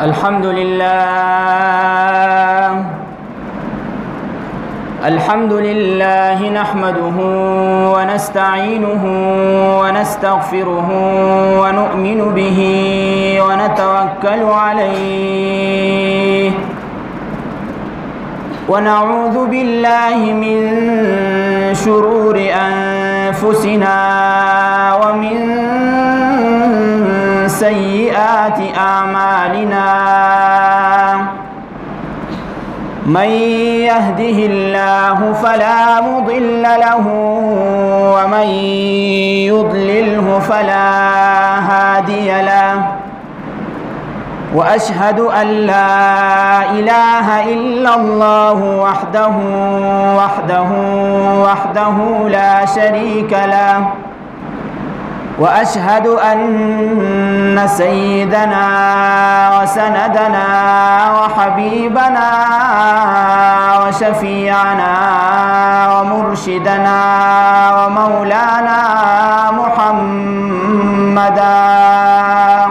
الحمد لله نحمده ونستعينه ونستغفره ونؤمن به ونتوكل عليه ونعوذ بالله من شرور أنفسنا ومن سيئات أعمالنا من يهده الله فلا مضل له ومن يضلله فلا هادي له وأشهد أن لا إله إلا الله وحده لا شريك له وأشهد أن سيدنا وسندنا وحبيبنا وشفيعنا ومرشدنا ومولانا محمدا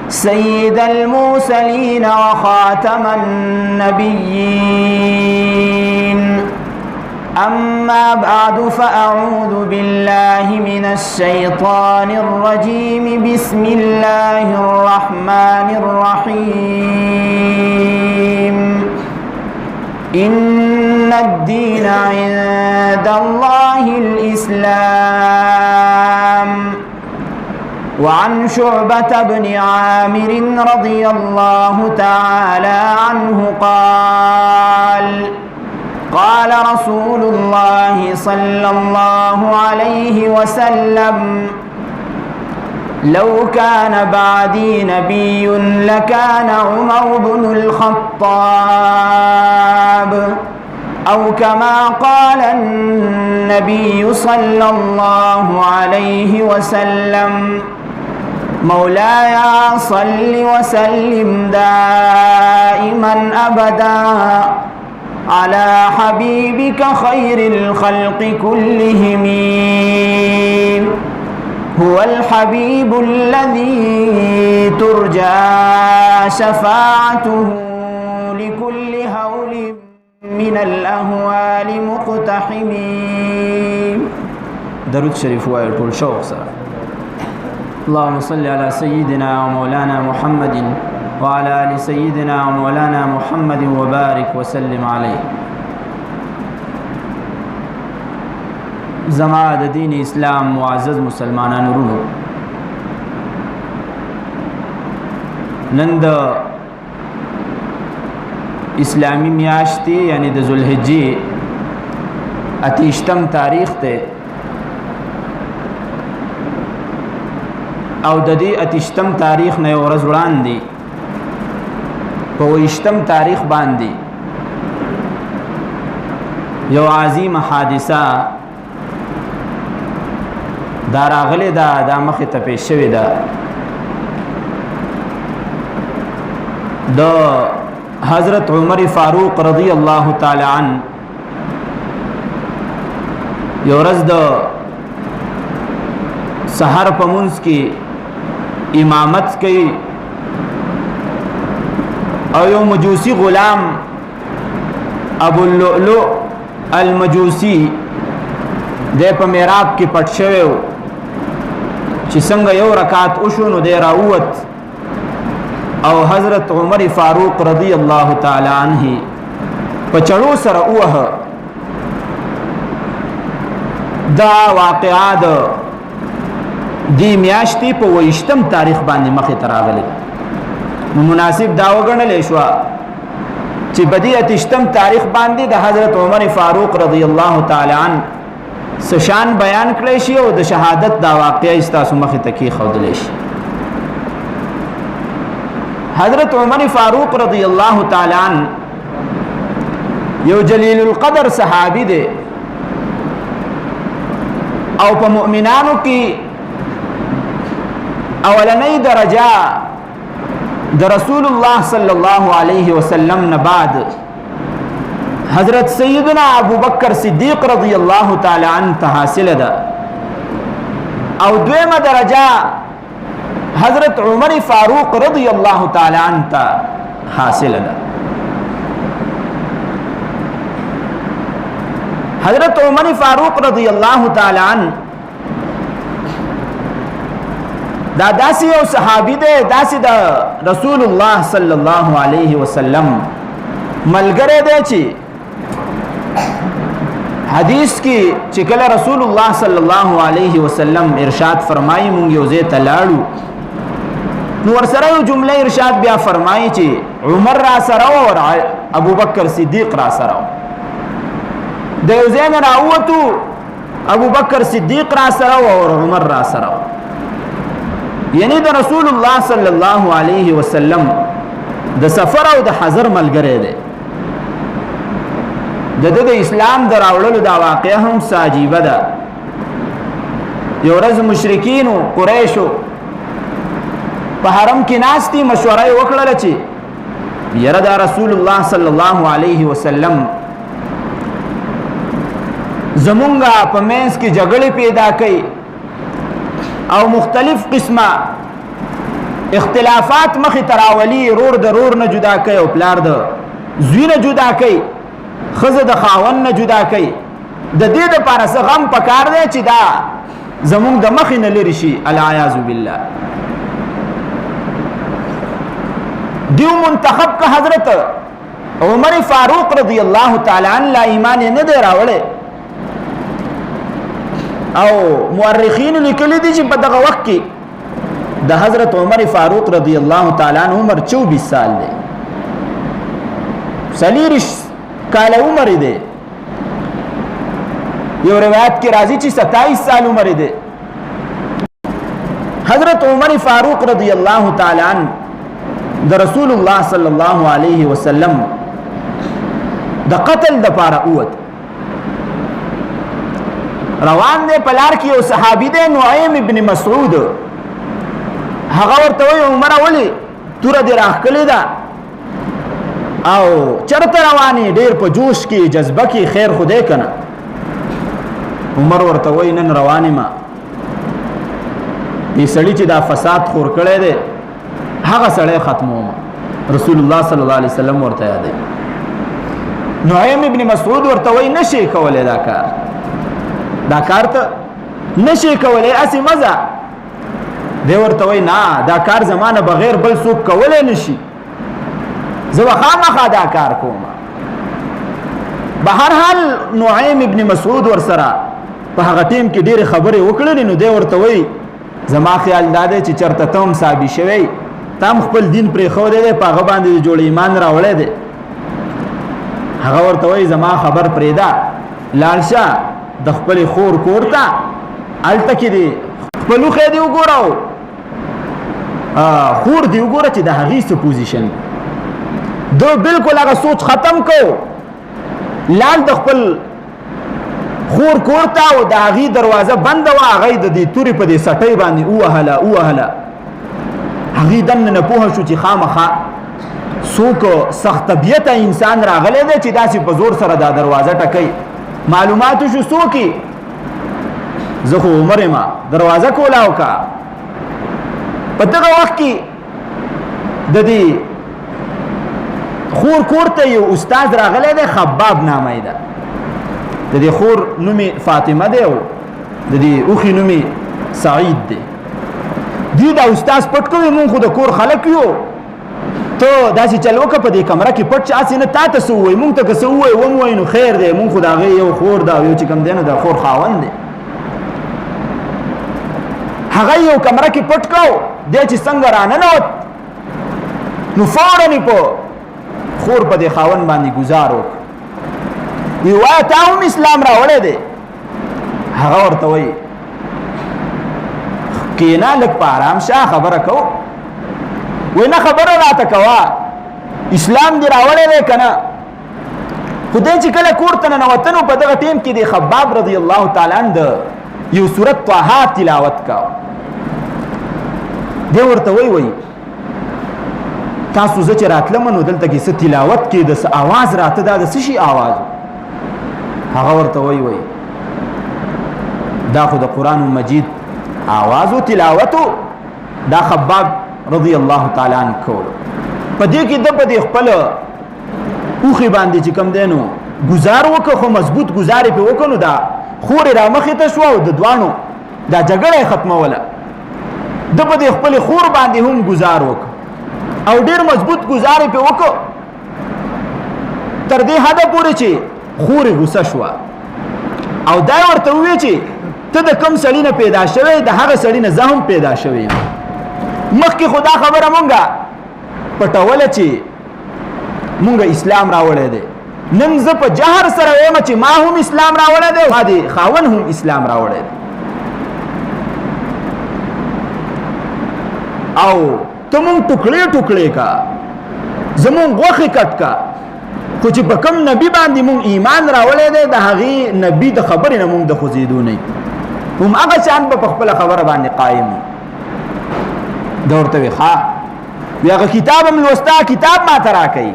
سيد المرسلين وخاتم النبيين أما بعد فأعوذ بالله من الشيطان الرجيم بسم الله الرحمن الرحيم إن الدين عند الله الإسلام وعن شعبة بن عامر رضي الله تعالى عنه قال رسول الله صلى الله عليه وسلم لو كان بعدي نبي لكان عمر بن الخطاب أو كما قال النبي صلى الله عليه وسلم مولاي صل وسلم دائما أبدا على حبيبك خير الخلق كلهم هو الحبيب الذي ترجى شفاعته لكل هول من الأهوال مقتحم. درود شريف وائل طول شوق سر. اللهم صل على سيدنا ومولانا محمد وعلى آل سيدنا ومولانا محمد وبارك وسلم عليه. زما د دین اسلام معزز مسلمانانو ورونو، نن د اسلامی میاشتې یعنی د ذوالحجې 28 تاریخ ته او د دې 28 تاریخ نه یو ورځ وړاندې په 28 تاریخ باندې یو عظیم حادثه دا راغلی دا مخې ته پیښ شوې ده. د حضرت عمر فاروق رضی الله تعالی عنه یو ورځ د سحر په منځ کې امامت کوي او یو مجوسی غلام ابو اللؤلؤ المجوسی د په محراب کې پټ شوی و چې څنګه یو رکعت وشو نو دی راووت او حضرت عمر فاروق رضی الله تعالی عنه په چړو سره ووهه. دا واقعه د دې میاشتې په 28 تاریخ باندې مخې ته راغلی. نو مناسب دا وګڼل شو چې په دې 28 تاریخ باندې د حضرت عمر فاروق رضی الله تعالی عنه سشان بیان کړی شي او د شهادت دا واقعي ستاسو مخې ته کې ښودل شي. حضرت عمر فاروق رضی الله تعالی عنه یو جلیل القدر صحابي دی او په مؤمنانو کې اولنۍ درجه د رسول الله صلی الله علیه وسلم نه بعد حضرت سیدنا ابو بکر صدیق رضی الله تعالی عنہ حاصل ده او دویمه درجه حضرت عمر فاروق رضی اللہ تعالی عنہ تا حاصل ده. حضرت عمر فاروق رضی اللہ تعالی عنہ دا داسی او صحابی دے، داسی دا رسول اللہ صلی اللہ علیہ وسلم ملګری دی چې حدیث کی چکل رسول اللہ صلی اللہ علیہ وسلم ارشاد فرمائی مونږ یو ځای ته لاړو، نو ورسره یو جمله ارشاد بیا فرمائی چې عمر را سره او ابو بکر صدیق را سره د یو ځای نه راووتو، ابو بکر صدیق را سره او عمر را سره، یعنی د رسول الله صلی الله علیه وسلم د سفر او د حضر ملګری دی. د اسلام د راوړلو دا واقعه هم عجیبه ده. یو ورځ مشرکین او قریشو په حرم کې ناستي مشوره وکړه چې یره دا رسول الله صلی الله علیه وسلم زمونږه په منځ کې جګړې پیدا کړي او مختلف قسمه اختلافات مخې تراولي، رور د رور نه جدا کوي او پلار د زوی نه جدا کوي، ښځه د خاوند نه جدا کوي. د دې دپاره څه غم پکار دی چې دا زمونږ د مخې نه لرې شي، العیاذ بالله. دیو منتخب که حضرت عمر فاروق رضی اللہ تعالی عنہ لا ایمان نه دی راوړی، او مورخین لیکلی دي چې په دغه وخت کې د حضرت عمر فاروق رضی اللہ تعالی عنہ عمر 24 سال دی، 40 کال عمر دی. یو روایت کې راځي چې 27 سال عمر دی. حضرت عمر فاروق رضی اللہ تعالی عنہ د رسول الله صلی الله علیه وسلم د قتل د پاره اوت روان دی. پلار کې یو صحابي دی نعیم ابن مسعود، هغه ورته وایي عمر ولې توره دې راښکلې ده او چرته روانې، ډېر په جوش کې جذبه کې، خیر خدای کنه. عمر ورته وایي نن روان یم، دې سړي چې دا فساد خور کړی دی هغه سړی ختموم. رسول الله صلی الله علیه وسلم ورته یادوي. نعیم ابن مسعود ورته وایي نشي کولی دا کار ته نشي کولی، اسی مزه دی. ورته وایي نه دا کار زمانه بغیر بل څوک کولی نشي، زه به خامخا دا کار کوم. بهرحال نعیم ابن مسعود ورسره په هغه ټیم کې ډېرې خبرې وکړلې، نو دی ورته وایي زما خیال دا دی چې چېرته ته هم ثابت شوی، تا هم خپل دین پرېښودی دی، په هغه باندې د جوړ ایمان راوړی دی. هغه ورته وایي زما خبر پرېږده، لاړ شه د خپلې خور کور ته، هلته کې دې خپل لوښی دې وګوره او خور دې وګوره چې د هغې څه پوزیشن. دو بالکل هغه سوچ ختم کو، لاړ د خپل خور کور ته او د هغې دروازه بنده وه، هغه د دې تورې په دې سټۍ باندې ووهله. هغې دننه نه پوهه شو چې خامخا څوک سخت طبیعته انسان راغلی دی چې داسې په زور سره دا دروازه ټکوي. معلوماتو شو څوک زه خو عمر یم، دروازه کولاو کا. په دغه وخت کې د دې خور کور ته یو استاد راغلی دی، خباب نامه ده. د دې خور نومې فاطمه دی او د دې اوښې نومې سعید دی. دی دا استاد پټ کوي، مونږ خو د کور خلک یو، ته داسې چل وکړه په دې کمره کې پټ، چې هسې نه تا ته څه ووایي، مونږ ته که څه ووایي وم وایي نو خیر دی، مونږ خو د هغې یو خور ده او یو چې کوم دی نو د خور خاوند دی. هغه یو کمره کې پټ کړو، دی چې څنګه راننوت نو فوراً یې په خور په دې خاوند باندې ګزار وکړ. وی وایه تا هم اسلام راوړی دی؟ هغه ورته وایي کېنه لږ په ارام شه، خبره کو. وی نه خبره راته کوه، اسلام دې راوړی دی که نه؟ خو دی چې کله کور ته ننوتنو په دغه ټیم کې د خباب رضی الله تعالی عنه د یو سورت طه تلاوت کاو. دی ورته وایي تاسو زه چې راتلم نو دلته کې څه تلاوت کې د څه اواز راته، دا د څه شي اواز؟ هغه ورته وایي دا خو د قرآن مجید آواز و تلاوتو. دا خباب رضی الله تعالی عنہ کول په دې کې د په دې خپل اوخي باندې چې کم دینو گزار وکړو خو مضبوط گزارې په وکړو دا خور را مخې ته شو او د دوانو دا جګړه ختموله د په دې خپل خور باندې هم گزار وکړو او ډیر مضبوط گزارې په وکړو تر دې حد پورې چې خور غوسه شو او دا ورته وی چې ته د کم سړی نه پیدا شوی د هغه سړی نه زه هم پیدا شوی مخکې خدا خبره مونږه پټوله چې مونږه اسلام راوړی دی نن زه په جهر سره وایم چې ما هم اسلام راوړی دی ما دې خاون هم اسلام راوړی دی او ته مونږ ټوکړې ټوکړې کا زمونږ غوښې کټ کا خو چې په کوم نبی باندې مونږ ایمان راوړی دی د هغې نبي د خبرې نه مونږ د خوځېدو نه هم هغه شان به په خپله خبره باندې قایم وي دا ورته وي ښه وي هغه کتاب هم لوستا کتاب ما ته راکوي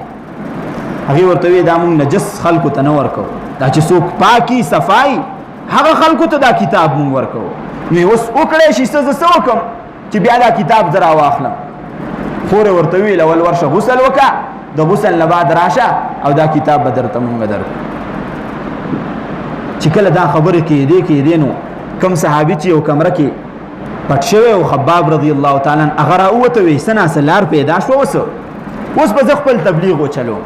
هغې ورته وي دا مونږ نجس خلکو ته نه ورکوو دا چې څوک پاکي صفایي هغه خلکو ته دا کتاب مونږ ورکوو نو اوس وکړی شي څه زه څه وکړم چې بیا دا کتاب زه راواخلم خورې ورته ویل اول ورشه غسل وکړه د غسل نه بعد راشه او دا کتاب به درته مونږ درکړو چې کله دا خبرې کېدې نو کم صحابي چې یو کمره کې پټ شوی او خباب رضی الله تعالی عنہ هغه راووته وی څه ناسه لار پیدا شوه اوس به زه خپل تبلیغ وچلو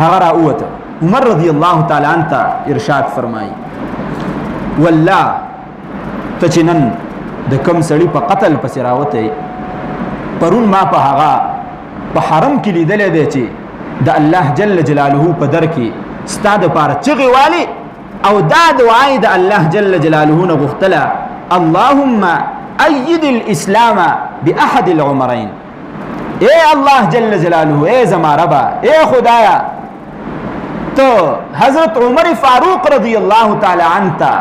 هغه راووته عمر رضی الله تعالی عنہ ته ارشاد فرمایي والله ته چې نن د کم سړي په قتل پسې راوتی پرون ما په هغه په حرم کې لیدلی دی چې د الله جل جلاله په در کې ستا دپاره چغې والي او دا دعای د الله جل جلاله نه غوښتله اللهم اید الاسلام باحد العمرین اے الله جل جلاله اے زما ربا اے خدایا تو حضرت عمر فاروق رضی الله تعالی عنہ ته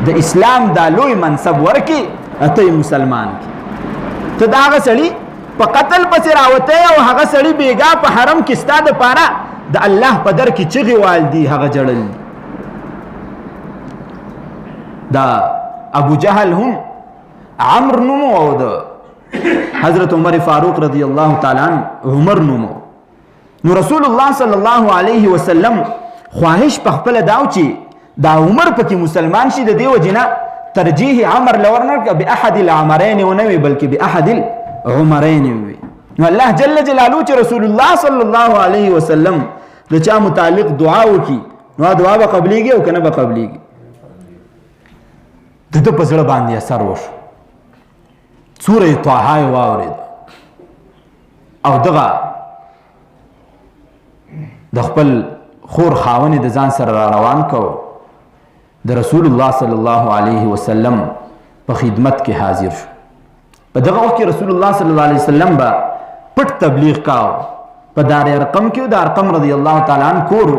د اسلام دا لوی منصب ورکی اته مسلمان کی ته دا هغه سړي په قتل پسې راوتی او هغه سړي بیګا په حرم کې ستا دپاره د الله په در کې چغې والدي هغه جړل دا ابو جهل هم عمر نومو او د حضرت عمر فاروق رضی الله تعالی عنہ عمر نومو نو رسول الله صلی الله علیه وسلم خواهش په خپل داو چې دا عمر پکې مسلمان شي د دې وجنه ترجیح عمر لورنر به احد العمرین و نوی بلکې به احد العمرین وي نو الله جل جلاله چې رسول الله صلی الله علیه وسلم د چا متعلق دعا وکي نو دعا به قبليږي او کنه به قبليږي د په زړه باندې اثر وشو سوره طه واورید او دغه د خپل خور خاونې د ځان سره را روان کو د رسول الله صلی الله علیه وسلم په خدمت کې حاضر شو په دغه وخت کې رسول الله صلی الله علیه وسلم با پټ تبلیغ کاو په دار ارقم کې د ارقم رضی الله تعالی عنہ کور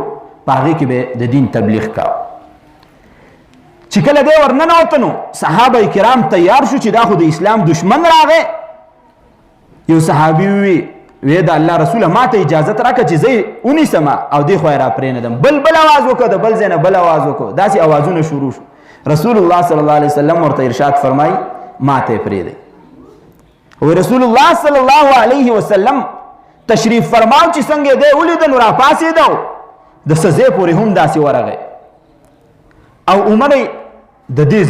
پاغي کې به د دین تبلیغ کاو چې کله دې ورننوته نو صحابه کرام تیار شو چې دا خو د اسلام دشمن راغی یو صحابي وی د الله رسول ما ته اجازه راکړه چې زه ونیسم او دې خو را پرېنه بل आवाज وکړه د بل ځنه بل आवाज وکړه داسې आवाजونه شروع شو رسول الله صلی الله علیه وسلم ورته ارشاد فرمای ما ته پرېده او رسول الله صلی الله علیه وسلم تشریف فرماو چې څنګه دې ولیدل را پاسې دو د سزې پورې هم داسې ورغه او عمر د دې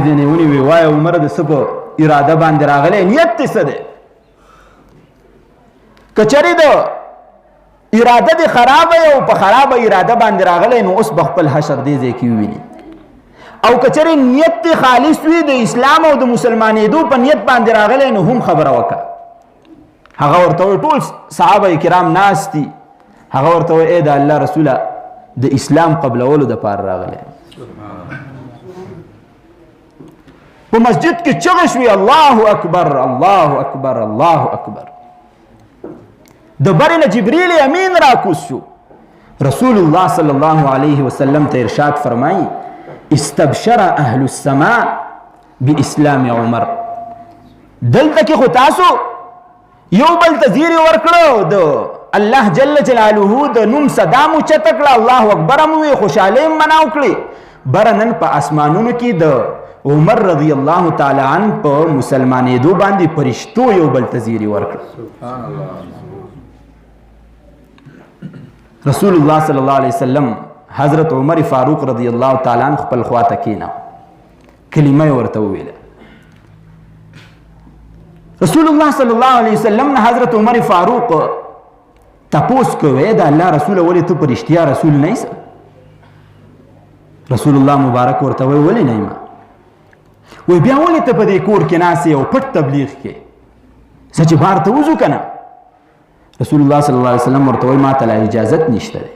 زنهونی وی وای عمر د سبو اراده باندې راغله نیت څه ده کچری دو اراده دی خراب او په خراب اراده باندې راغله نو اوس بخپل حشر دی ځکه ویني او کچری نیت خالص وي د اسلام او د مسلمانېدو په نیت باندې راغله نو هم خبره وکړه هغه ورته ټول صحابه کرام ناس دي هغه ورته اے د الله رسوله د اسلام قبل اولو د پار راغله په مسجد کې چغې شوې الله اکبر الله اکبر الله اکبر د برنه جبريل امین را کوز شو رسول الله صلی الله علیه وسلم ته ارشاد فرمایي استبشر اهل السماء باسلام عمر دلته کې خو تاسو یو بل تذیر ورکړو د الله جل جلاله د نوم صدا مو چتکړه الله اکبر مو خوشاله مناو کړی برنن په اسمانونو کې د عمر رضی الله تعالی عنہ په مسلمانېدو باندې فرشتو یو بل ته زیری ورکړ. رسول الله صلی الله علیه وسلم حضرت عمر فاروق رضی الله تعالی عنہ خپل خوا ته کېناو، کلمه یې ورته وویله. رسول الله صلی الله علیه وسلم نه حضرت عمر فاروق تپوس کوي دا الله رسول ولې ته په رښتیا رسول نه یې؟ رسول الله مبارک ورته وویل ولې نه یم؟ وی بیا ولې ته په دې کور کې ناست یې او پټ تبلیغ کې؟ زه چې بار ته وځو که نه؟ رسول الله صلی الله علیه وسلم ورته وایي ما ته لا اجازت نشته دی.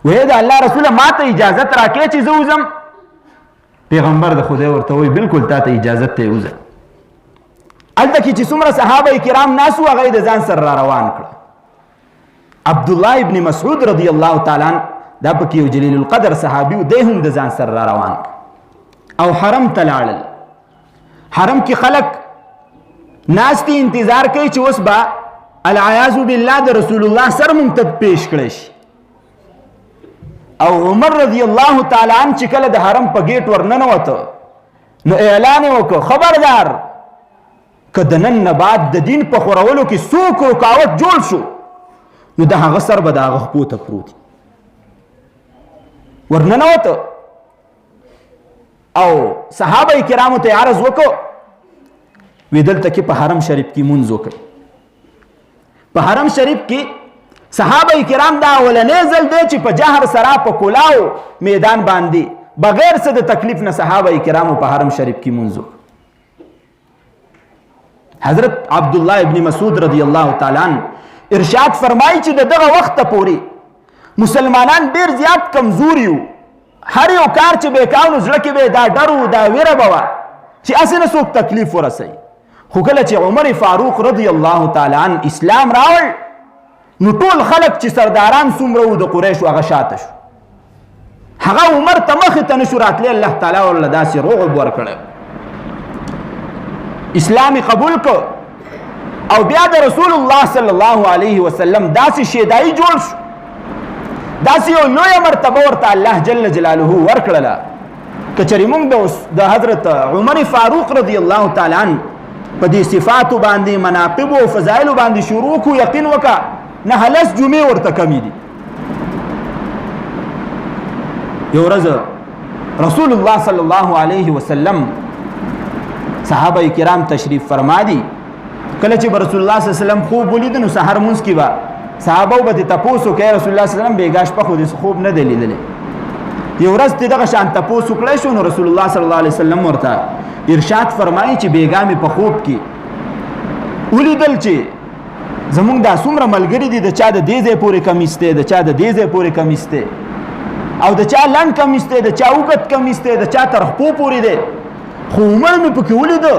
وی د الله رسوله ما ته اجازت راکړې چې زه وځم؟ پیغمبر د خدای ورته وایي بلکل تا ته اجازت دی وځه. هلته کې چې څومره صحابه کرام ناست وو هغه یې د ځان سره را روان کړه. عبدالله ابن مسعود رضی الله تعالی عنه دا پکې یو جلیل القدر صحابي و، دی هم د ځان سره را روان کړه او حرم ته لاړل. حرم کې خلک ناستي انتظار کوي چې اوس به العیاذ بالله د رسول الله سر مونږ ته پیش کړی شي. او عمر رضی الله تعالی عنه چې کله د حرم په ګیټ ورننوته نو اعلان یې وکړ خبردار که د نن نه بعد د دین په خورولو کې څوک رکاوټ جوړ شو نو د هغه سر به د هغه خپو ته پروت ورننوته. او صحابه کرامو ته عرض وکړو وی دلته کې په حرم شریف کې مونځ وکړئ. په حرم شریف کې صحابه کرام دا اولنی ځل دی چې په جهر سره په کلاو میدان باندې بغیر څه د تکلیف نه صحابه کرامو په حرم شریف کې مونځ وکړ. حضرت عبدالله ابن مسعود رضی الله تعالی عنہ ارشاد فرمایي چې دغه وخت پورې مسلمانان ډیر زیات کمزوري وو. هر یو کار چې به کاو نو زړه کې به دا ډر و دا ویره به وه چې هسې نه څوک تکلیف ورسوي. خو کله چې عمر فاروق رضی الله تعالی عنه اسلام راوړ نو ټول خلک چې سرداران څومره وو د قریشو هغه شاته شو. هغه عمر ته مخې ته نشو راتلی. الله تعالی ورله داسې رعب ورکړی، اسلام قبول کو او بیا د رسول الله صلی الله علیه وسلم داسې شیدایي جوړ شو، داسې یو لویه مرتبه ورته الله جل جلاله ورکړله. که چېرې موږ د حضرت عمر فاروق رضی الله تعالی عنه په دې صفاتو باندې مناقبو او فضایلو باندې شروع کړو یقین وکړه نه لس جمعې ورته کمې دي. یو ورځ رسول الله صلی الله علیه وسلم صحابه کرام تشریف فرما دي. کله چې رسول الله صلی الله علیه وسلم خوب ولید نو سحر مونځ کې به صحابه به د تپوسو کوي رسول الله صلی الله علیه وسلم بیګا شپه خو دې خوب نه دی لیدلی. یو ورځ دغه شان تپوس وکړی شو نو رسول الله صلی الله علیه وسلم ورته ارشاد فرمایي چې بیګا مې په خوب کې ولیدل چې زمونږ دا څومره ملګري دي د چا د دې ځای پورې کمیس دی، د چا د دې ځای پورې کمیس دی، او د چا لنډ کمیس دی، د چا اوږد کمیس دی، د چا تر خپو پورې دی. خو عمر مې پکې ولیده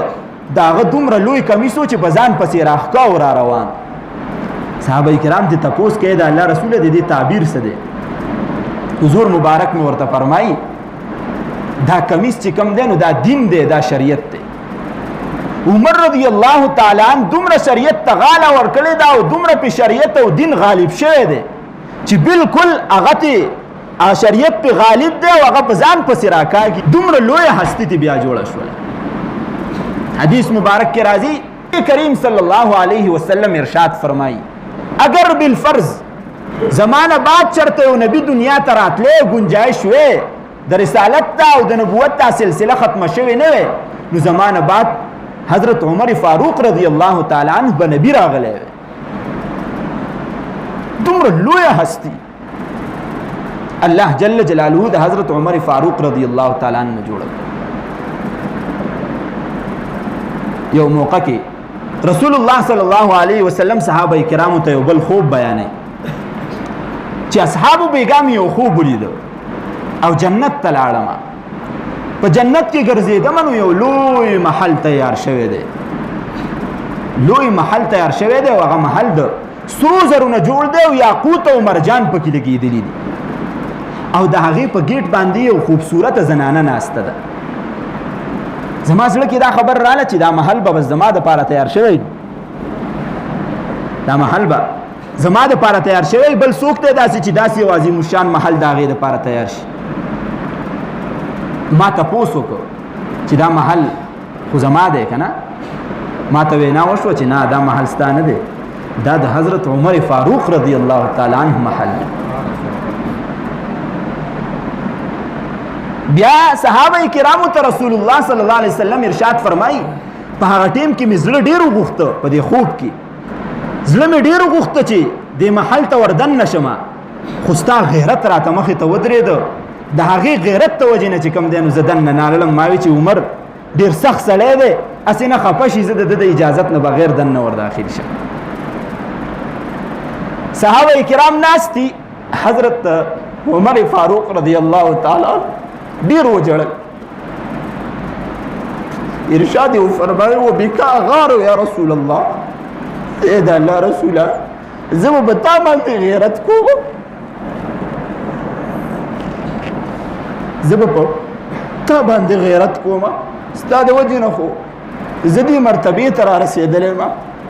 د هغه دومره لوی کمیس و چې په ځان پسې راښکا او را روان. صحابه کرام دې تپوس کوي د الله رسوله د دې تعبیر څه دی؟ حضور مبارک مې ورته فرمایي دا کمیس چې کم دی نو دا دین دی، دا شریعت دی. عمر رضی الله تعالی عنہ دومره شریعت ته غاله ورکړې ده او دومره په شریعت او دین غالب شوی دی چې بالکل هغه ته شریعت په غالب دی او هغه په ځان پسې راکاږي. دومره لویه هستي ته بیا جوړه شوله. حدیث مبارک کې راځي کریم صلی الله علیه وسلم ارشاد فرمایي اگر بالفرض زمانه بعد چرته یو نبی دنیا ته راتلی گنجایش وی د رسالت ته او د نبوت ته سلسله ختمه شوې نه وی نو زمانه بعد حضرت عمر فاروق رضی الله تعالی عنہ به نبی راغلی وی. دومره لویه هستی الله جل جلاله د حضرت عمر فاروق رضی الله تعالی عنہ جوړه. یو موقع کې رسول الله صلی الله علیه وسلم صحابه کرامو ته یو بل خوب بیانې چې اصحابو بیګام یو خوب ولیده او جنت ته لاړم. په جنت کې ګرځېدم نو یو لوی محل تیار شوی دی، لوی محل تیار شوی دی او هغه محل د سرو زرو نه جوړ دی او یاقوت او مرجان پکې لګېدلي دي او د هغې په ګیټ باندې یو خوبصورته زنانه ناسته ده. زما زړه کې دا خبر رااله چې دا محل به بس زما دپاره تیار شوی، دا محل به زما دپاره تیار شوی، بل څوک دی داسې چې داسې یو عظیم الشان محل د هغې دپاره تیار شي. ما تپوس وکړ چې دا محل خو زما دی که نه، ما ته وینا وشوه چې نه دا محل ستا نه دی، دا د حضرت عمر فاروق رضی الله تعالی عنه محل دی. بیا صحابه کرامو ته رسول الله صلی الله علیه وسلم ارشاد فرمایي په هغه ټیم کې مې زړه ډېر وغوښته، په دې خوب کې زړه مې ډېر وغوښته چې دې محل ته وردن نشم، خو ستا غیرت راته مخې ته ودرېده، د هغې غیرت ته وجې نه چې کوم دی نو زه دننه ناللم. ما وی چې عمر ډېر سخت سړی دی، هسې نه خفه شي، زه د ده د اجازت نه بغیر دننه ور داخل شم. صحابه کرام ناست دي، حضرت عمر فاروق رضی الله تعالی ډېر وژړل. ارشاد یې وفرمایل وبکا غار یا رسول الله، ای د الله رسوله زه به تا باندې غیرت کوم، زه به په تا باندې غیرت کوم، ستا د وجې نه خو زه دې مرتبې ته را رسېدلی یم،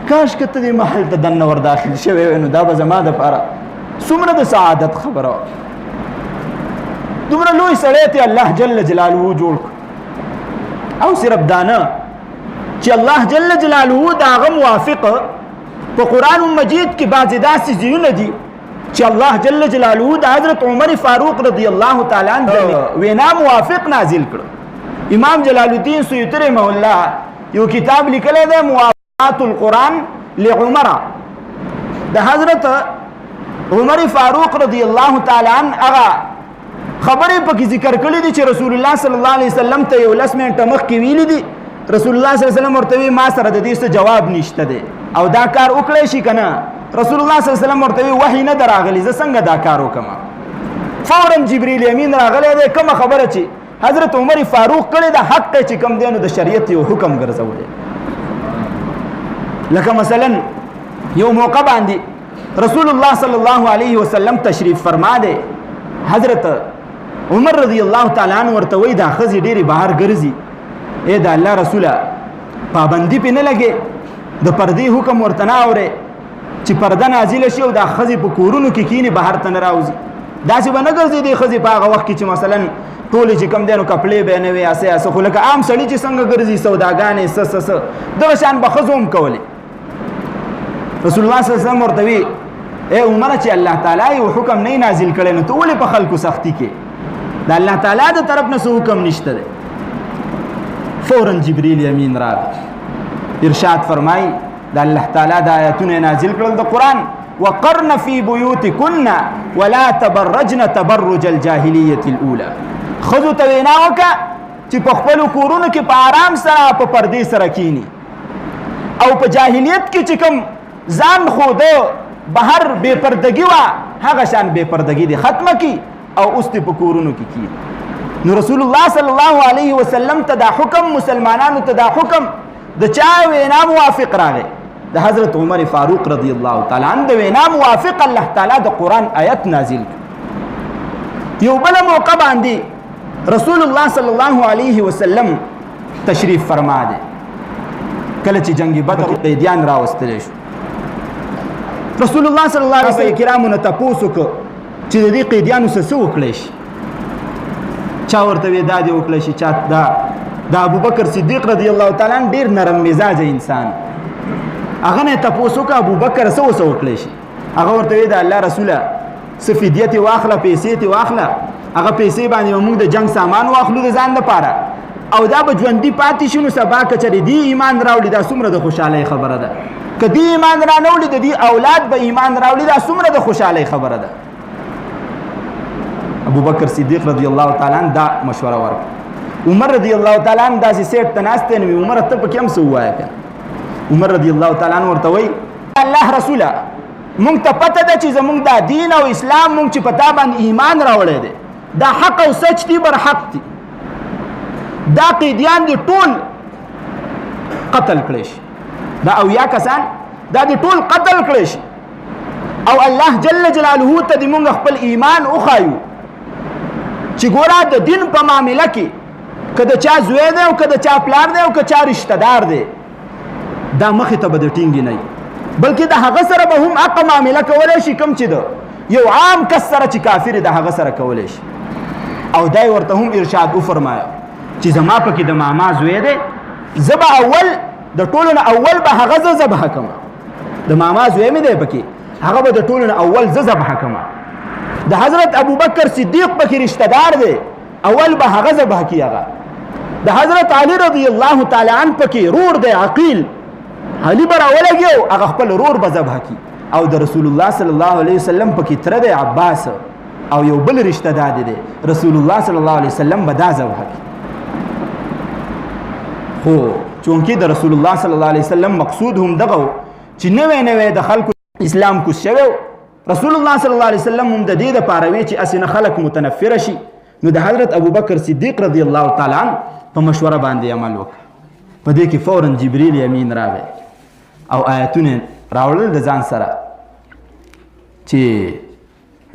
کاش که ته دې محل ته دننه ور داخل شوی وی نو دا به زما دپاره څومره د سعادت خبره وه. دومره لوی سړی ته الله جل جلاله جوړ کړ، او صرف دا نه چې الله جل جلاله د هغه موافق په قرآن مجید کې بعضې داسې ځایونه دي چې الله جل جلاله د حضرت عمر فاروق رضی الله تعالی عنه وینا موافق نازل کړ. امام جلال الدین سیوطی رحمه الله یو کتاب لیکلی دی موافقات القرآن لعمر، د حضرت عمر فاروق رضی الله تعالی عنه هغه خبرې پکې ذکر کړي دي چې رسول الله صلی الله علیه وسلم ته یو 10 منټه مخکې ویلي دي. رسول الله صلی الله علیه وسلم ورته وی ما سره د دې څه جواب نشته دی او دا کار وکړی شي که نه. رسول الله صلی الله علیه وسلم ورته وی وحی نه دراغلی، زه څنګه دا کار وکړم؟ فورا جبریل امین راغلی دی، کومه خبره چې حضرت عمر فاروق کړې ده حق دی چې کوم دی نو د شریعت یو حکم ګرځولی. لکه مثلا یو موقع باندې رسول الله صلی الله علیه وسلم تشریف فرما دی، حضرت عمر رضی الله تعالی عنہ ورته وی دا ښځې ډېرې بهر ګرځي، ای د الله رسوله پابندي پې نه لګې، د پردې حکم ورته نه اورې چې پرده نازله شي او دا ښځې په کورونو کې کینې بهر ته نه راوځي. داسې به نه ګرځي دې ښځې په هغه وخت کې چې مثلا ټولې چې کوم دی نو کپړې به یې نه وي هسې خو لکه عام سړي چې څنګه ګرځي سوداګانې څه دغه شان به ښځو هم کولې. رسول الله صلی الله علیه وسلم ورته وی ای عمره چې الله تعالی یو حکم نه نازل کړی نو ته ولې په خلکو سختی کې؟ د الله تعالی د طرف نه څه حکم نشته دی. فورا جبریل امین راغی، ارشاد فرمای د الله تعالی د آیاتونه نازل کړل د قرآن، وقرن فی بیوتکن ولا تبرجن تبرج الجاهلیة الاولى. ښځو ته وینا وکړه چې په خپلو کورونو کې په آرام سره په پردې سره کینی، او په جاهلیت کې چې کوم ځان خوده بهر بې پردګي وه هغه شان بې پردګي دې ختمه کړي او اوس دې په کورونو کې کینی. نو رسول الله صلی الله علیه وسلم ته دا حکم، مسلمانانو ته دا حکم د چا وینا موافق راغی؟ د حضرت عمر فاروق رضی الله تعالی عنہ د وینا موافق الله تعالی د قرآن آیت نازل کړ. یو بل موقع باندې رسول الله صلی الله علیه وسلم تشریف فرما دی، کله چې جنگ بدر قیدیان راوستلی شو. رسول الله صلی الله علیه وسلم کرامو نه تپوس وکړ چې د دې قیدیانو څه وکړی شي. چا ورته وی دا دې وکړی شي، چا د ابوبکر صدیق رضی الله تعالی عنہ ډېر نرم مزاجه انسان، هغه نه تپوس وکړه ابوبکر څه وکړی شي. هغه ورته وی د الله رسوله څه فدیه تې واخله، پیسې تې واخله، هغه پیسې باندې به موږ د جنگ سامان واخلو د ځان لپاره، او دا به ژوندي پاتې شي. نو سبا که چېرې دې ایمان راوړي دا څومره د خوشحالۍ خبره ده، که دې ایمان را نه وړي د دې اولاد به ایمان راوړي دا څومره د خوشحالۍ خبره ده. ابوبکر صدیق رضی الله تعالی عنہ دا مشوره ورکړه. عمر رضی الله تعالی عنہ داسې سیټ ته ناست دی، نو عمر ته پکې هم څه ووایه که. عمر رضی الله تعالی عنہ ورته وایي الله رسوله مونږ ته پته ده چې زمونږ دا دین او اسلام مونږ چې په تا باندې ایمان راوړی دی دا حق او سچ دي، بر حق دي. دا قیدیان دي ټول قتل کړی شي، دا اویا کسان دا دي ټول قتل کړی شي، او الله جل جلاله ته دې مونږ خپل ایمان وښایو چې ګوره د دین په معامله کې که د چا زوی دی او که د چا پلار دی او که چا رشته دار دی دا مخې ته به د ټینګې نه وي، بلکې د هغه سره به هم هغه معامله کولی شي کوم چې د یو عام کس سره چې کافر د هغه سره کولی شي. او دا ورته هم ارشاد وفرمایه چې زما پکې د ماما زوی دی زه به اول د ټولو نه اول به هغه زه ذبح کړم د ماما زوی مې دی پکې هغه به د ټولو نه اول زه ذبح کړم د حضرت ابوبکر صدیق پکې رشتہ دار دی اول به هغه ذبح کړي هغه د حضرت علی رضی الله تعالی عنہ پکې رور دی عقیل علی بر اولګیو هغه خپل رور به ذبح کړي او د رسول الله صلی الله علیه وسلم پکې تر دی عباس او یو بل رشتہ دار دی رسول الله صلی الله علیه وسلم به دا ذبح کړي خو چونکی د رسول الله صلی الله علیه وسلم مقصود هم دغه چې نوې د خلکو اسلام کو شوی رسول الله صلی الله علیه وسلم هم د دې لپاره وی چې اسنه خلک متنفر شي نو د حضرت ابوبکر صدیق رضی الله تعالی عنہ په مشوره باندې عمل وکړ په دې کې فورا جبرئیل امین راغی او آیتونه راوړل د ځان سره چې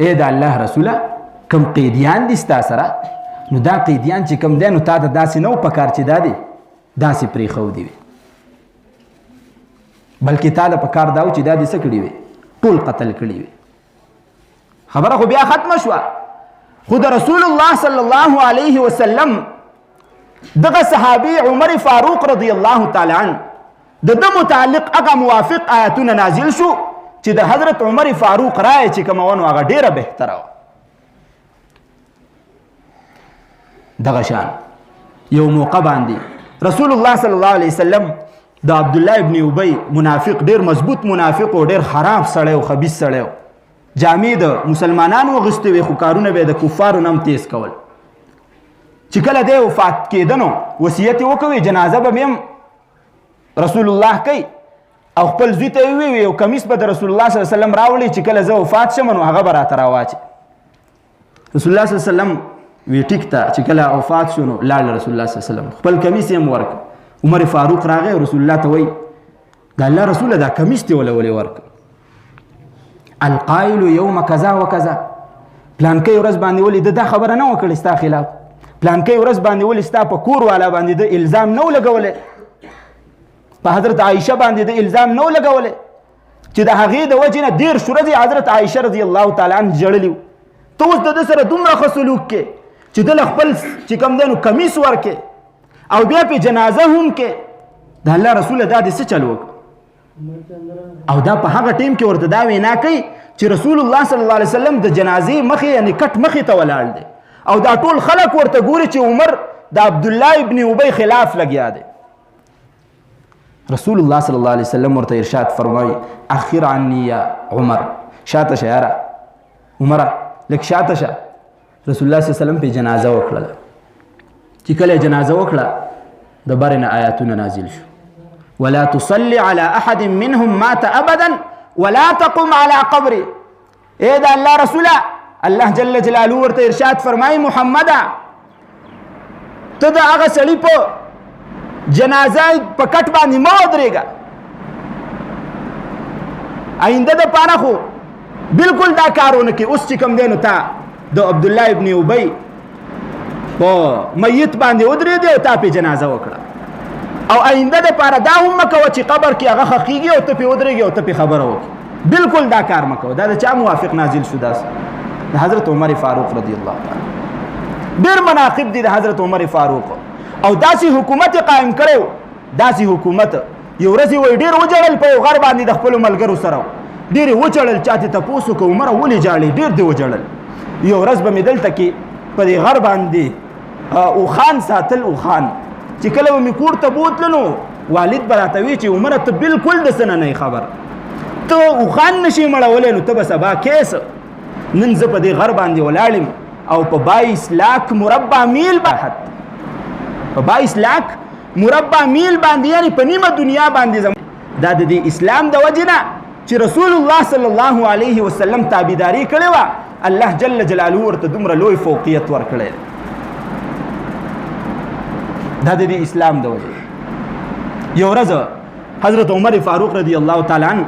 اے د الله رسوله کم قیدیان دي ستا سره نو دا قیدیان چې کم دی نو تا ته داسې نه و پکار چې دا دی داسې پرېښودي وي بلکې تا ته پکار دا و چې دا دې څه کړي وي ټول قتل کړي وي خبره خو بیا ختمه شوه خو د رسول الله صلی الله علیه وسلم دغه صحابي عمر فاروق رضی الله تعالی عنه د متعلق هغه موافق آیتونه نازل شو چې د حضرت عمر فاروق رائے چې کومه ونه هغه ډیره بهتره وه دغه شان یو موقع باندې رسول الله صلی الله علیه وسلم د عبد الله ابن ابي منافق ډیر مضبوط منافق او ډیر خراب سړی او خبيث سړی جامې د مسلمانانو غستې وي خو کارونه به د کفارو نم تیز کول چې کله دی وفات کېدنو وصیت وکوي جنازه به هم رسول الله کوي او خپل زوی ته وی او کمیس به د رسول الله صلی الله علیه وسلم راوړي چې کله زه وفات شم نو هغه به راته راواچي رسول الله صلی الله علیه وسلم وی ټیک ته چې کله وفات شو نو لاړ رسول الله صلی الله علیه وسلم خپل کمیس یې ورک عمر فاروق راغی رسول الله ته وی دا الله رسول دا کمیس ته ولولې ورک القائل يوم كذا وكذا پلان کې ورځ باندې ولې دا خبره نه وکړې ستا خلاف پلان کې ورځ باندې ولې ستا په کور والا باندې د الزام نه لګولې په حضرت عائشه باندې د الزام نه لګولې چې د هغې د وجې نه ډېر شورځې حضرت عائشه رضی الله تعالی عنها جړلي ته اوس د ده سره دومره ښه سلوک کې چې دله خپل چې کوم دی نو کمیس ورکې او بیا پې جنازه هم کې د الله رسوله دا دې څه چل وکړه او دا په هغه ټیم کې ورته دا وینا کوي چې رسول الله صلی الله علیه وسلم د جنازې مخې یعنې کټ مخې ته ولاړ دی او دا ټول خلک ورته ګوري چې عمر د عبدالله ابن ابي خلاف لګیا دی رسول الله صلی الله علیه وسلم ورته ارشاد فرمایي اخر عني یا عمر شاته شه یاره عمره لږ شاته شه رسول الله صلی الله علیه وسلم پې جنازه وکړله چې کله جنازه وکړه د برې نه آیاتونه نازل شو ولا تصلي على احد منهم مات ابدا ولا تقم على قبره اے دا الله رسوله الله جل جلاله ورته ارشاد فرمای محمد ته دا هغه سړي په جنازه په کټ باندې مه ودرېږه آینده د پاره خو بالکل دا کارونه کې اوس چې کوم دی نو تا د عبدالله ابن ابي په میت باندې ودرېدې او تا پې جنازه وکړه او آینده د پاره دا هم مه کوه چې قبر کې هغه ښخېږي او ته پې ودرېږي او ته پې خبره وکړي بالکل دا کار مه کوه دا د چا موافق نازل شو داسې د حضرت عمر فاروق رضی الله تعالی ډېر مناقب دي د حضرت عمر فاروق او داسې حکومت قائم کړی داسې حکومت یو ورځ یې وایي ډېر وجړل په یو غر باندې د خپلو ملګرو سره ډېر یې وچړل چا ته تپوس وکړه عمره ولې جاړې ډېر دې وجړل یو ورځ به مې دلته کې په دې غر باندې اوښان ساتل اوښان چې کله به مې کور ته بوتله نو والد به راته وي چې عمره ته بالکل د څه نه خبر ته اوښان نشي مړولی نو ته به سبا کیس نن زه په دې غر باندې ولاړم او په 22 لاک مربع میل په 22 لاک مربع میل باندې یعنی په نیمه دنیا باندې دا د دې اسلام د وجې نه چې رسول الله صلی الله علیه وسلم تابعداري کړې وه الله جل جلاله ورته دومره لوی فوقیت ورکړی دا د دې اسلام د وجې یو ورځ حضرت عمر فاروق رضی الله تعالی عنه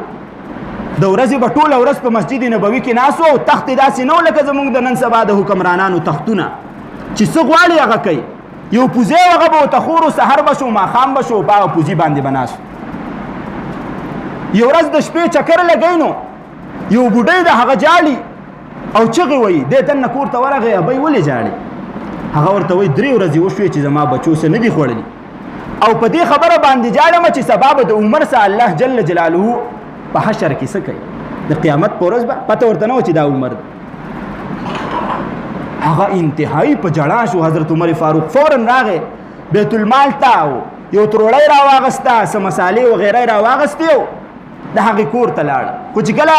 د ورځې به ټوله ورځ په مسجد نبوي کې ناست و او تخت یې داسې نه و لکه زموږ د نن سبا د حکمرانانو تختونه چې څه غواړي هغه کوي یو پوزی هغه به ورته خور و سحر به شو ماښام به شو په هغه پوزي باندې به ناست یو ورځ د شپې چکر لګی نو یو بوډۍ د هغه جاړي او چغې وایي دې دننه کور ته ورغی ابۍ ولې جاړي هغه ورته وایي 3 ورځې وشوې چې زما بچو څه نه دي خوړلي او په دې خبره باندې جاړم چې سبا به د عمر سره الله جل جلاله په حشر کې څه کوي د قیامت په ورځ به پته ورته نه و چې دا عمر هغه انتهایی په جړا شو حضرت عمر فاروق فوراً راغی بیت المال ته یو تروړی راواغسته څه مسالې وغیره راواغستې د هغې کور ته لاړ خو چې کله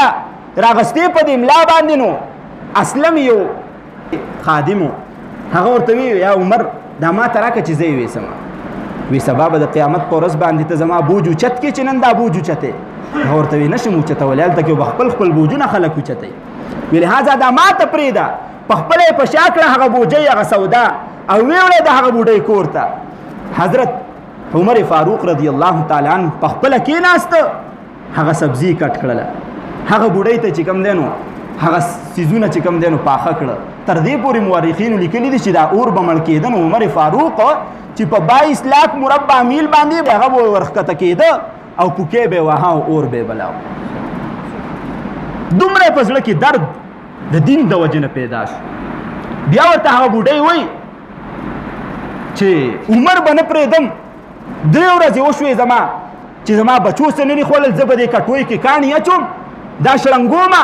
راغستې په دې ملا باندې نو اسلم یو خادم هغه ورته وی یا عمر دا ما ته راکړه چې زه یې ویسم وی سبا به د قیامت په ورځ باندې ته زما بوج اوچت کې چې نن دا بوج اوچتې هغه ورته وی نشم اوچتولی هلته کې به خپل بوجونه خلک اوچتوي وی لهذا دا ما ته پرېږده په خپله یې په شا کړه هغه بوجۍ هغه سودا او ویوړې د هغه بوډۍ کور ته حضرت عمر فاروق رضی الله تعالی عنه په خپله کېناسته هغه سبزي کټ کړله هغه بوډۍ ته چې کوم دی نو هغه سیزونه چې کوم دی نو پاخه کړه تر دې پورې مورخینو لیکلي دي چې دا اور به مړ کېده نو عمر فاروق چې په 22 لاک مربع میل باندې هغه به ورښکته کېده او پوکې به واهه او اور به بلاو دومره په زړه کې درد د دین د وجې نه پیدا شو بیا ورته هغه بوډۍ وایي چې عمر به نه پرېږدم 3 ورځې وشوې زما چې زما بچو څه نه دي خوړل زه به دې کټوۍ کې کاڼي اچوم دا شړنګومه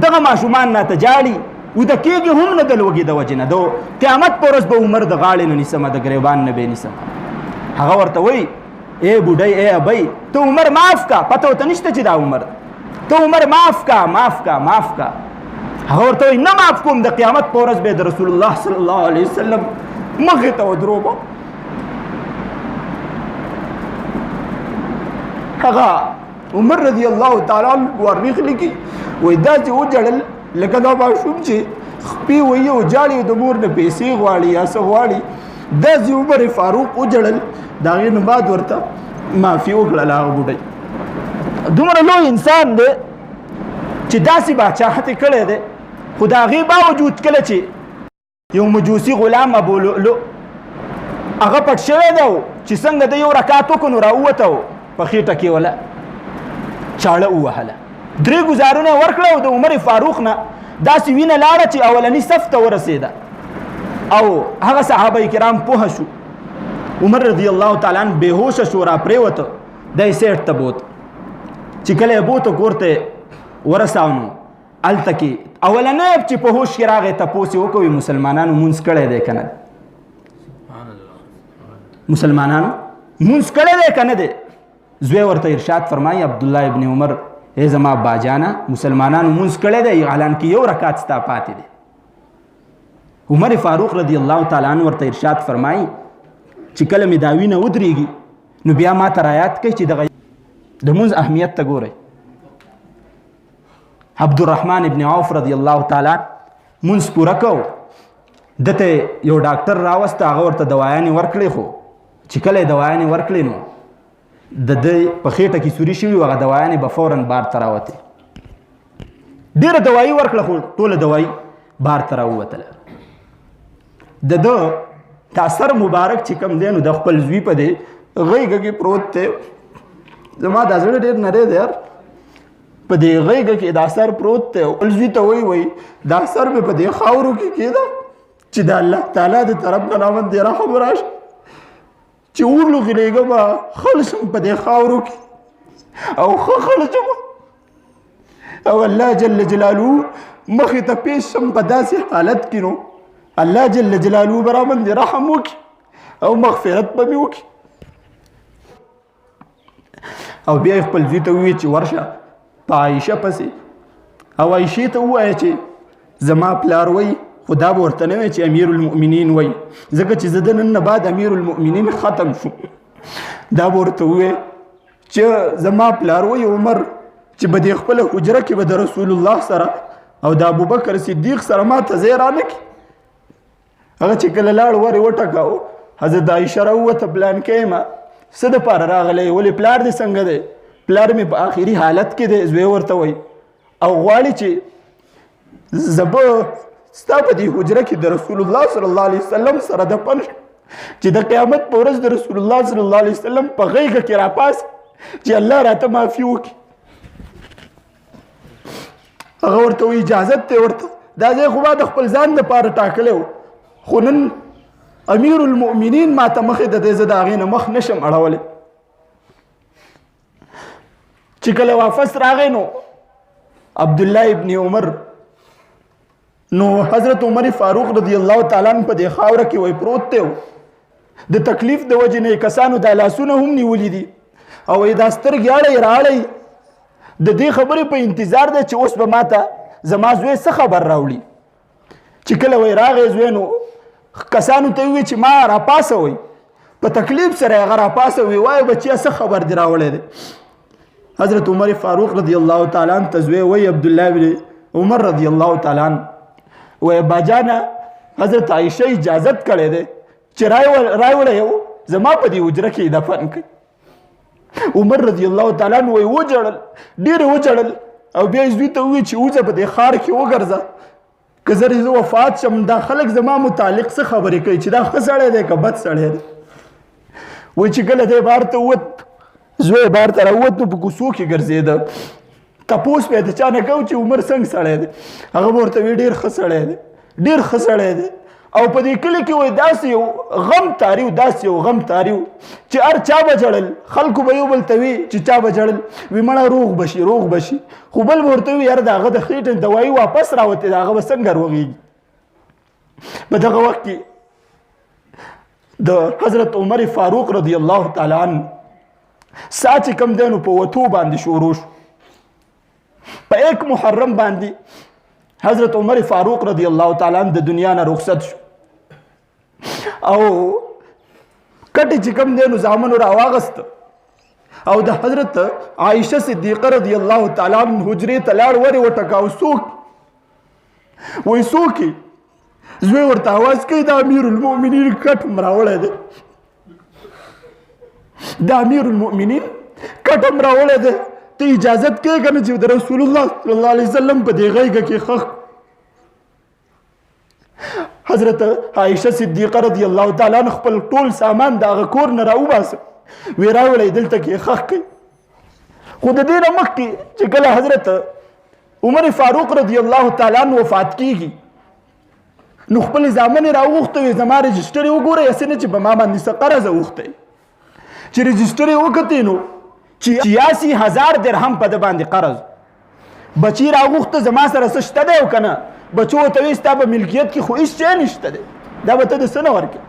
دغه ماشومان راته جاړي وده کېږي هم نه د لوږې د وجې نه د قیامت په ورځ به عمر د غاړې نه نیسمه د ګریبان نه به نیسمه هغه ورته وایي ای بوډۍ ای ابۍ ته عمر معاف کا پته ورته نشته چې دا عمر ته عمر معاف کا هغه ورته وایي نه معاف کوم د قیامت په ورځ به د رسول الله صلی الله علیه وسلم مخې ته ودروبم هغه عمر رضی الله تعالی عنه ورنیخ لیکي وایي داسې وجړل لکه دا ماشوم چې خپې وایي او جاړي د مور نه پیسې غواړي یا څه غواړي داسې عمر فاروق وجړل د هغې نه بعد ورته معافي وکړله هغه بوډۍ دومره لوی انسان دی چې داسې باچاحت یې کړی دی خو د هغې باوجود کله چې یو مجوسي غلام ابو لؤلؤ هغه پټ شوی دی چې څنګه د یو رکعت وکړو نو راووته په خېټه کې وله چاړه ووهله 3 ګزارونه یې ورکړه او د عمر فاروق نه داسې وینه لاړه چې اولني صف ته ورسېده او هغه صحابه کرام پوه شو عمر رضی الله تعالی عنه بېهوشه شو را پرېوته دی سیټ ته بوت چې کله یې بوته کور ته ورساو نو هلته کې اولنی چې په هوش کې راغی تپوس یې وکوي مسلمانانو مونځ کړی دی که نه مسلمانانو مونځ کړی دی که نه دی زوی ورته ارشاد فرمایي عبدالله ابن عمر ای زما باجانه مسلمانانو مونځ کړی دی حالانکه یو رکعت ستا پاتې دی عمر فاروق رضی الله تعالی عنه ورته ارشاد فرمایي چې کله مې دا وینه ودرېږي نو بیا ما ته رایاد کوي چې دغه د مونځ اهمیت ته ګورئ عبدالرحمن ابن عوف رضی الله تعالی مونځ پوره کو دته یو ډاکټر راوسته هغه ورته دوايانې ورکړې خو چې کله یې دوايانې ورکړې نو د ده په خېټه کې سوري شوي هغه دوايانې به فوراً بار ته راوتې ډېره دوایي ورکړه خو ټوله دوایي بار ته راووتله د ده دا سر مبارک چې کوم دی نو د خپل زوی په دی غېږه کې پروت دی زما دا زړه ډېر نری دی یار په دې غېږه کې دا سر پروت دی او زوی ته وایي دا سر مې په دې خاورو کې کېده چې د الله تعالی د طرف نه رامندې رحم راشي چې ولوغېږم خلصم په دې خاورو کې او ښه خلصم او الله جل جلاله مخې ته پیش شم په داسې حالت کې نو الله جل جلاله به رامندې رحم وکړي او مغفرت به مې وکړي او بیا یې خپل زوی ته ووایي چې ورشه په عایشه پسې او عایشې ته ووایه چې زما پلار وایي خو دا به ورته نه وایي چې امیر المؤمنین وایي ځکه چې زه د نن نه بعد امیر المؤمنین ختم شو دا به ورته ووایي چې زما پلار وایي عمر چې به دې خپله حجره کې به د رسول الله سره او د ابوبکر صدیق سره ما ته ځای رانه کړي هغه چې کله لاړ ور یې وټکاو حضرت عایشه راووته پلانکی یم څه دپاره راغلی ولې پلار دې څنګه دی پلار مې په آخري حالت کې دی زوی ورته وایي او غواړي چې زه به ستا په دې حجره کې د رسول الله صلی الله علیه وسلم سره دفن شم چې د قیامت په ورځ د رسول الله صلی الله علیه وسلم په غېږه کې راپاسي چې الله راته معافي وکړي هغه ورته وایي اجازت دی ورته دا ځای خو ما د خپل ځان دپاره ټاکلی و خو نن امیر المؤمنین ما ته مخې د دې زه د هغې نه مخ نشم اړولی. چې کله واپس راغی نو عبدالله ابن عمر نو حضرت عمر فاروق رضی الله تعالی عنہ په دې خاوره کې وای پروت دی د تکلیف د وجې نه کسانو دا لاسونه هم نیولي دي او دا سترګې اړی راړی د دې خبرې په انتظار دی چې اوس به ماته زما زوی څه خبر راوړي. چې کله وای راغی زوی نو کسانو ته وی چې ما راپاسوئ په تکلیف سره هغه راپاسوئ وایي بچیا څه خبر دی راوړی دی. حضرت عمر فاروق رضی الله تعالی عنہ ته زوی وای عبدالله بن عمر رضی الله تعالی عنہ وای باجانه حضرت عایشه اجازت کړی دی چې راوړی یو زما په دې حجره کې دفن کړي. عمر رضی الله تعالی عنہ وای وجړل ډېر وجړل او بیا زوی ته وی چې اوځه په دې ښار کې وګرځه که زه وفات شم دا خلک زما متعلق څه خبرې کوي چې دا ښه سړی دی که بد سړی دی. وایي چې کله دی بار ته ووت زوی بار ته راووت نو په کوڅو کې ګرځېده تپوس به یې د چا نه کوو چې عمر څنګه سړی دی. هغه به ورته وایي ډېر ښه سړی دی ډېر ښه سړی دی. او په دې کلي کې وایي داسې یو غم تاریو داسې یو غم تاریو چې هر چا به ژړل خلکو به یو بل ته وي چې چا به ژړل وي مړه روغ بشي روغ بشي خو بل به ورته وي یاره د هغه د خېټې دوایي واپس راوتې د هغه به څنګه روغېږي. په دغه وخت کې د حضرت عمر فاروق رضی الله تعالی عنہ سا چې کم دی نو په وتو باندې شروع شو. په 1 محرم باندې حضرت عمر فاروق رضی الله تعالی عنہ د دنیا نه رخصت شو او کټ چې کم دی نو زامنو راواغست او د حضرت عائشه صدیقه رضی الله تعالی عنہ حجرې ته لاړ ورې وټکاو څوک وایي څوک زوی ورته آواز کوي د امیر المؤمنین کټ م راوړی دی د امیر المؤمنین کټ م راوړی دی ته اجازت کوې که نه چې د رسول الله صلی الله علیه وسلم په دې غیږه کې خښ. حضرت عائشه صدیقه رضی الله تعالی عنہ خپل ټول سامان د هغه کور نه راوباسه وی راوړی دلته کې خښ کړئ. خو د دې نه مخکې چې کله حضرت عمر فاروق رضی الله تعالی عنہ وفات کیږي نو خپل زامن راوغوښته وي زما رجسټر یې وګورئ هسې نه چې په ما باندې څه قرض اوښتی چې رجسټر یې وکتې نو 86,000 درهم په ده باندې قرض بچی راوغوښته زما سره څه شته دی او که نه بچو ورته وایي ستا په ملکیت کې خو هېڅ شی نشته دی دا به ته د څه نه ورکړې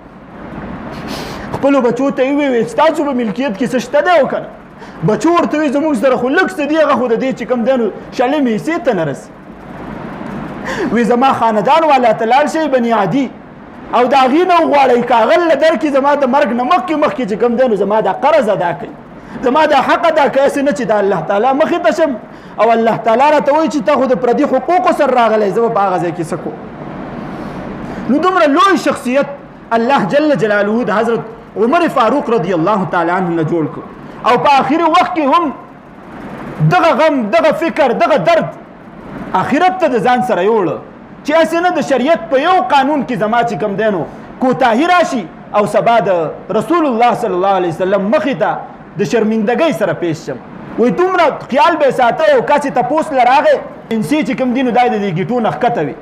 خپلو بچو ته یې ووایي ستاسو په ملکیت کې څه شته دی او که نه بچو ورته وایي زموږ سره خو لږ څه دي هغه خو د دې چې کوم دی نو شلم حصې ته نه رسي وی زما خاندان والا ته لاړ شئ بني عادي او د هغې نه وغواړئ که هغه له درکې زما د مرګ نه مخکې چې کوم دی نو زما دا قرض ادا کړئ زما دا حق ادا کړئ هسې نه چې د الله تعالی مخې ته شم او الله تعالی راته وایي چې تا خو د پردي حقوقو سره راغلی زه به په هغه ځای کې څه کوم. نو دومره لوی شخصیت الله جل جلاله د حضرت عمر فاروق رضی الله تعالی عنه نه جوړ کړ او په آخري وخت کې هم دغه غم دغه فکر دغه درد آخرت ته د ځان سره یوړه چې هسې نه د شریعت په یو قانون کې زما چې کوم دی نو کوتاهي راشي او سبا د رسول الله صلی الله علیه وسلم مخې ته د شرمندګۍ سره پیش شم. وایي دومره خیال به یې ساته یو کس یې تپوس له راغی انسي چې کوم دی نو دا د دې ګیټو نه ښکته وي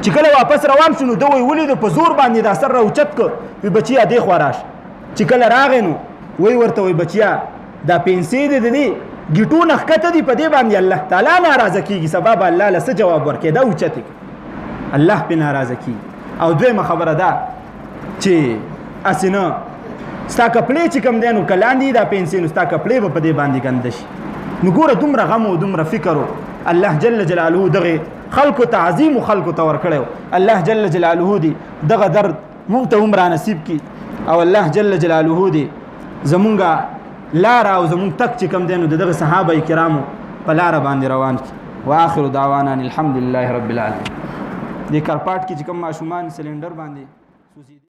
چې کله واپس روان شو نو ده وایي ولیدو په زور باندې دا سر راوچت کړ وایي بچیا دې خوا راشه چې کله راغی نو وایي ورته وایي بچیا دا پنسې دی د دې ګیټو نه ښکته دي په دې باندې الله تعالی ناراضه کېږي سبا به الله له څه جواب ورکړي دا اوچتې الله پې ناراضه کېږي. او دویمه خبره ده چې هسې نه ستا کپړې چې کوم دی نو که لاندې دا پنسې نو ستا کپړې به په دې باندې ګنده شي. نو ګوره دومره غم او دومره فکر و الله جل جلاله دغې خلکو ته عظیم و خلکو ته ورکړی و. الله جل جلاله دې دغه درد موږ ته هم رانصیب کړي او الله جل جلاله دې زمونږ لاره او زمونږ تک چې کوم دی نو د دغه صحابه کرامو په لاره باندې روان کړي. واخر دعوانا الحمدلله رب العالمین. دې کرپاټ کې چې کوم ماشومان سلنډر باندې